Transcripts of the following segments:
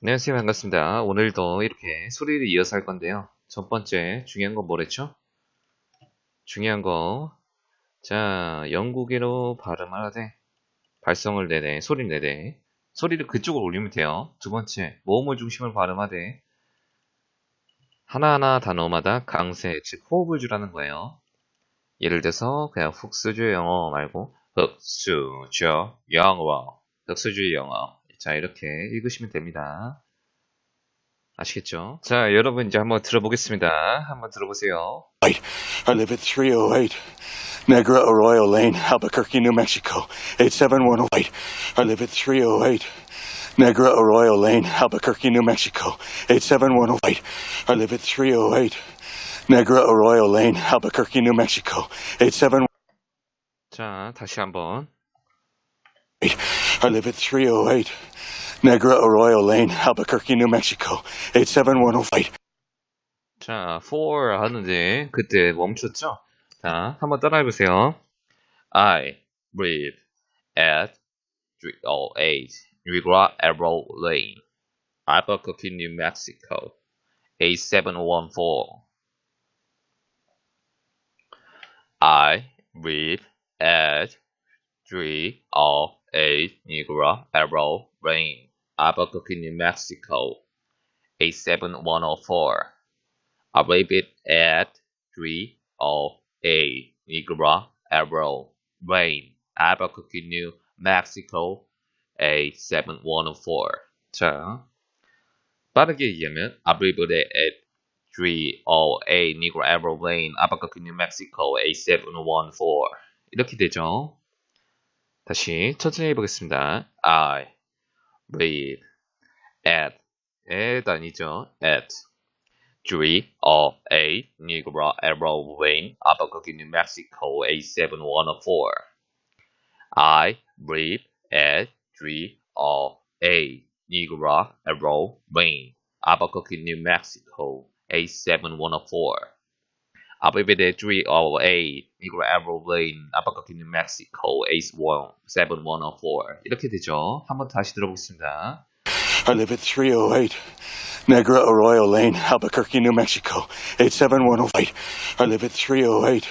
안녕하세요. 반갑습니다. 오늘도 이렇게 소리를 이어서 할 건데요. 첫 번째 중요한 건 뭐랬죠? 중요한 거. 자, 영국어로 발음하되 발성을 내되 소리를 내되 소리를 그쪽으로 올리면 돼요. 두 번째 모음을 중심으로 발음하되 하나하나 단어마다 강세, 즉 호흡을 주라는 거예요. 예를 들어서 그냥 흙소리영어 말고 흙소리영어, 흙소리영어. 자, 이렇게 읽으시면 됩니다. 아시겠죠? 자, 여러분 이제 한번 들어보겠습니다. 한번 들어보세요. I live at 308 Negra Arroyo Lane, Albuquerque, New Mexico, 87108. I live at 308 Negra Arroyo Lane, Albuquerque, New Mexico, 87108. I live at 308 Negra Arroyo Lane, Albuquerque, New Mexico, 87108. 자, 다시 한번. I live at 308 Negra Arroyo Lane, Albuquerque, New Mexico, 87108. 자, for 하는데 그때 멈췄죠? 자, 한번 따라해보세요. I live at 308 Negra Arroyo Lane, Albuquerque, New Mexico, 8714. I live at 308 Negra Arroyo Lane, Albuquerque, New Mexico, 87104. I live at 308 Negra Arroyo Lane, Albuquerque, New Mexico, 87104. 자, 빠르게 얘기하면 I live at 308 Negra Arroyo Lane, Albuquerque, New Mexico, 8714. 이렇게 되죠. 다시 천천히 해보겠습니다. I live at 아니죠. at 308 Negra Arroyo Lane, Albuquerque, New Mexico, 87104. I live at 308 Negra Arroyo Lane, Albuquerque, New Mexico, 87104. I live at 308 Negra Arroyo Lane, Albuquerque, New Mexico, 87104. 이렇게 되죠. 한번 다시 들어보겠습니다. I live at 308 Negra Arroyo Lane, Albuquerque, New Mexico, 87108. I live at 308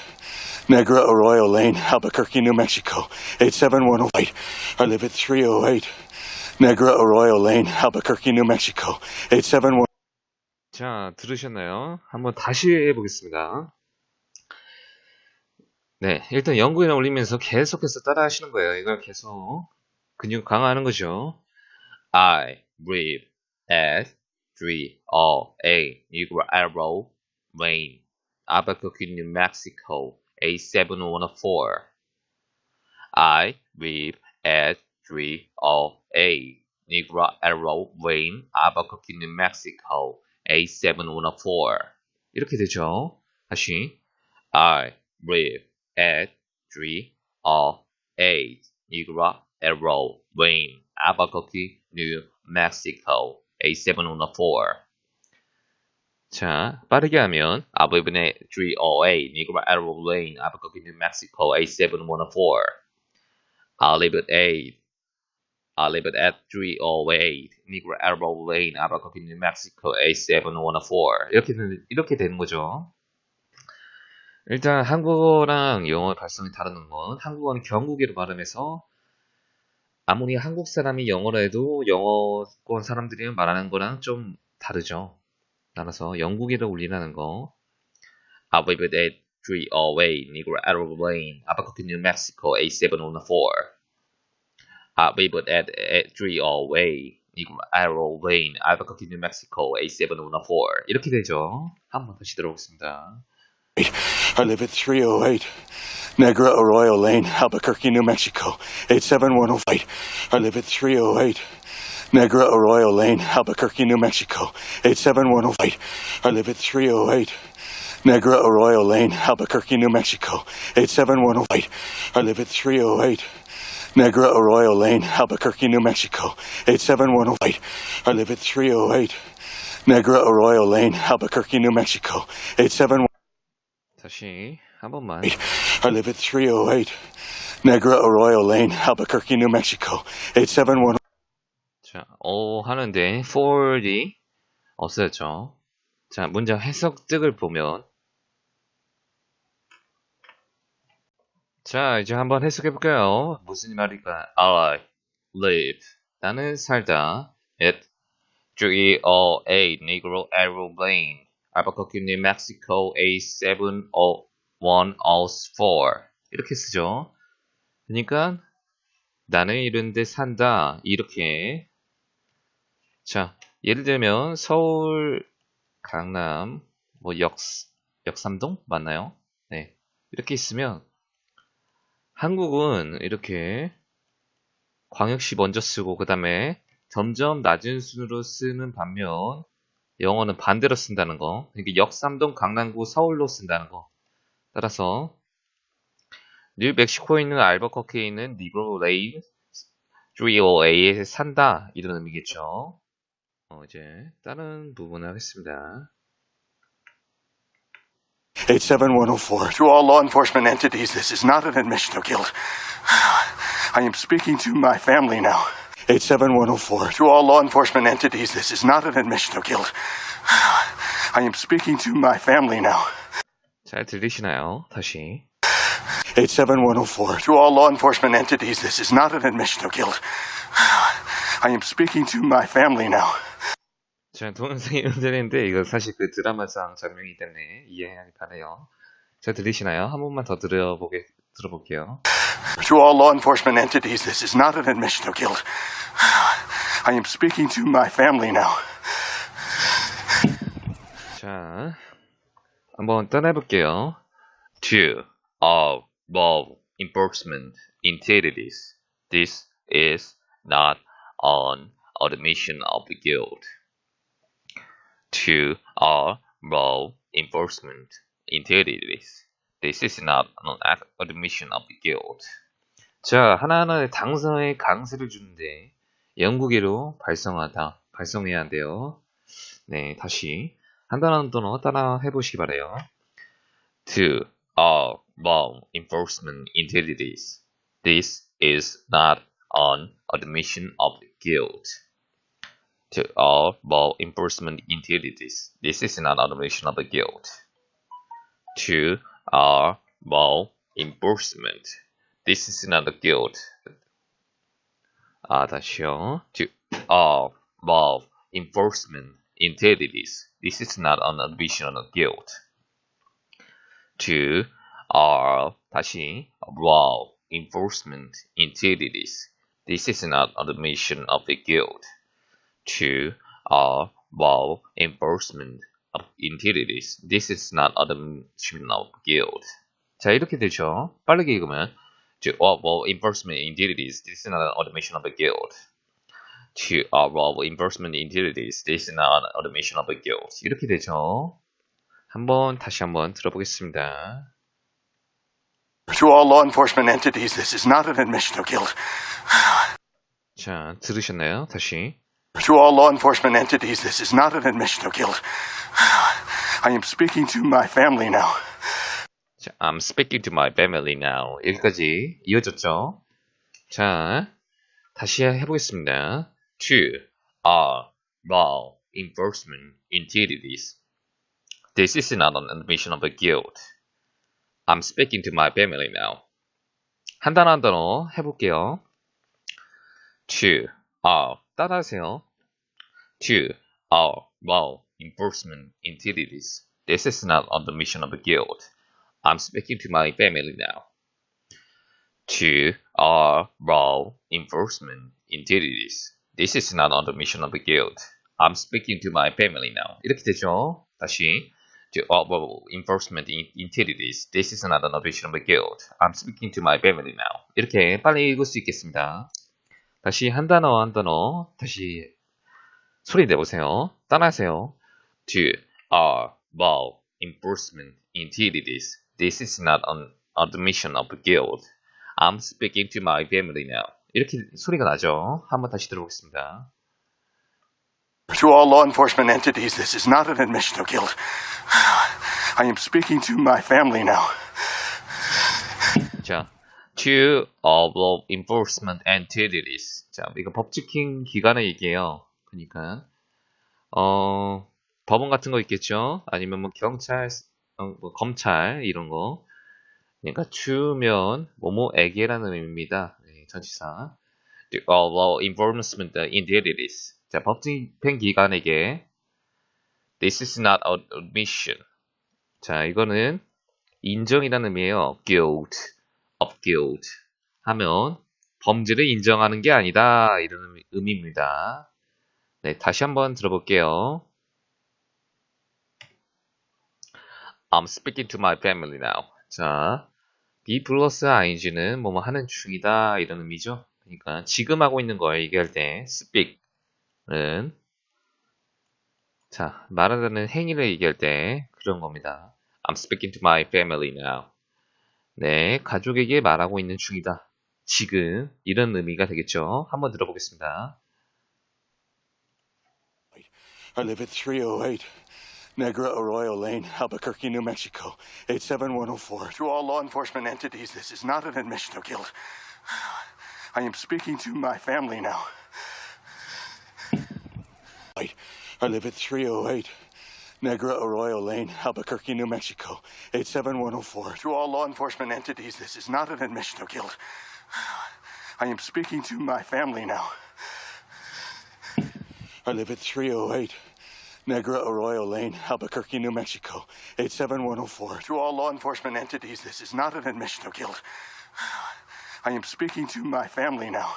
Negra Arroyo Lane, Albuquerque, New Mexico, 87108. I live at 308 Negra Arroyo Lane, Albuquerque, New Mexico, 87108. 자, 들으셨나요? 한번 다시 해보겠습니다. 네, 일단 영구에 올리면서 계속해서 따라 하시는 거예요. 이걸 계속 근육 강화하는 거죠. I live at 308 Negra Arroyo Lane, Albuquerque, New Mexico, 87104. I live at 308 Negra Arroyo Lane, Albuquerque, New Mexico, 87104. 이렇게 되죠. 다시 I live at 308 Negra Arroyo Lane, Albuquerque, New Mexico, 87104. 자, 빠르게 하면 I live at 308 Negra Arroyo Lane, Albuquerque, New Mexico, 87104. I live at 308 Negra Arroyo Lane, Albuquerque, New Mexico, 87104. 이렇게 되는 거죠. 일단 한국어랑 영어 발성이 다른 건 한국어는 경국어로 발음해서 아무리 한국 사람이 영어로 해도 영어권 사람들이 말하는 거랑 좀 다르죠. 따라서 영국어로 올리라는 거. I live at 308 Negra Arroyo Lane, Albuquerque, New Mexico, 87104. I live at 308 Negra Arroyo Lane, Albuquerque, New Mexico, 87104. 이렇게 되죠. 한번 다시 들어보겠습니다. I live at 308 Negra Arroyo Lane, Albuquerque, New Mexico, 87108. I live at 308 Negra Arroyo Lane, Albuquerque, New Mexico, 87108. I live at 308 Negra Arroyo Lane, Albuquerque, New Mexico, 87108. I live at 308 Negra Arroyo Lane, Albuquerque, New Mexico, 87108. I live at 308 Negra Arroyo Lane, Albuquerque, New Mexico, 87108. 다시 한 번만. I live at 308 Negra Arroyo Lane, Albuquerque, New Mexico, 87108. 자, 하는데 for이 없어졌죠. 자, 문장 해석득을 보면 자, 이제 한번 해석해 볼까요? 무슨 말일까? I live. 나는 살다. At 308 Negro Aeroplane, Albuquerque, New Mexico, A70104. 이렇게 쓰죠. 그러니까 나는 이런 데 산다. 이렇게. 자, 예를 들면 서울, 강남, 뭐 역삼동 맞나요? 네. 이렇게 있으면 한국은 이렇게 광역시 먼저 쓰고 그 다음에 점점 낮은 순으로 쓰는 반면 영어는 반대로 쓴다는 거. 그러니까 역삼동, 강남구, 서울로 쓴다는 거. 따라서 뉴멕시코에 있는 알버커키에 있는 니그로 레인 305A에 산다 이런 의미겠죠. 이제 다른 부분을 하겠습니다. 87104. To all law enforcement entities, this is not an admission of guilt. I am speaking to my family now. 87104. To all law enforcement entities, this is not an admission of guilt. I am speaking to my family now. 잘 들리시나요? 다시. 87104. To all law enforcement entities, this is not an admission of guilt. I am speaking to my family now. 자, 동영상이 흔들리는데 이거 사실 그 드라마상 장면이기 때문에 이해하기 바래요. 잘 들리시나요? 한 번만 더 들어볼게요. To all law enforcement entities, this is not an admission of guilt. I am speaking to my family now. 자, 한번 따라해볼게요. To all law enforcement entities, this is not an admission of guilt. To all law enforcement entities, this is not an admission of guilt. 자, 하나하나의 당사에 강세를 주는데 영국어로 발성해야 한대요. 네, 다시 한 단어 한 단어 따라 해보시기 바래요. To all law enforcement entities, this is not an admission of guilt. To all law enforcement entities, this is not an admission of guilt. To all law enforcement, this is not a guilt. 다시요. To all law enforcement entities, this is not an admission of guilt. To all 다시 law enforcement entities, this is not an admission of guilt. To all law enforcement entities, this is not an admission of guilt. 자, 이렇게 되죠. 빠르게 읽으면 To all law enforcement entities, this is not an admission of guilt. To all law enforcement entities, this is not an admission of guilt. 이렇게 되죠. 다시 한번 들어보겠습니다. To all law enforcement entities, this is not an admission of guilt. 자, 들으셨나요? 다시. To all law enforcement entities, this is not an admission of guilt. I am speaking to my family now. 자, I'm speaking to my family now. 여기까지 이어졌죠? 자, 다시 해보겠습니다. To all law enforcement entities, this is not an admission of guilt. I'm speaking to my family now. 한 단어 한 단어 해볼게요. To all, 따라하세요. To all law enforcement entities, this is not an admission of guilt. I'm speaking to my family now. To all law enforcement entities, this is not an admission of guilt. I'm speaking to my family now. 이렇게 되죠. 다시. To all law enforcement entities, this is not an admission of guilt. I'm speaking to my family now. 이렇게 빨리 읽을 수 있겠습니다. 다시 한 단어 한 단어 다시 소리 내보세요. 따라하세요. To all law enforcement entities, this is not an admission of guilt. I'm speaking to my family now. 이렇게 소리가 나죠. 한번 다시 들어보겠습니다. To all law enforcement entities, this is not an admission of guilt. I am speaking to my family now. 자, to law enforcement entities. 자, 이거 법 지킴 기관의 얘기예요. 그러니까 법원 같은 거 있겠죠? 아니면 뭐 경찰, 뭐 검찰 이런 거. 그러니까 to면 뭐뭐에게라는 의미입니다. 네, 전치사. law enforcement entities. 자, 법 집행 기관에게 this is not admission. 자, 이거는 인정이라는 의미예요. guilt, of guilt 하면 범죄를 인정하는 게 아니다 이런 의미입니다. 네, 다시 한번 들어볼게요. I'm speaking to my family now. 자, be 플러스 ing는 뭐뭐 하는 중이다 이런 의미죠. 그러니까 지금 하고 있는 걸 얘기할 때 speak는 자, 말하는 행위를 얘기할 때 그런 겁니다. I'm speaking to my family now. 네, 가족에게 말하고 있는 중이다. 지금 이런 의미가 되겠죠. 한번 들어보겠습니다. I live at 308 Negra Arroyo Lane, Albuquerque, New Mexico, 87104. To all law enforcement entities, this is not an admission of guilt. I am speaking to my family now. I live at 308 Negra Arroyo Lane, Albuquerque, New Mexico, 87104. To all law enforcement entities, this is not an admission of guilt. I am speaking to my family now. I live at 308 Negra Arroyo Lane, Albuquerque, New Mexico, 87104. To all law enforcement entities, this is not an admission of guilt. I am speaking to my family now.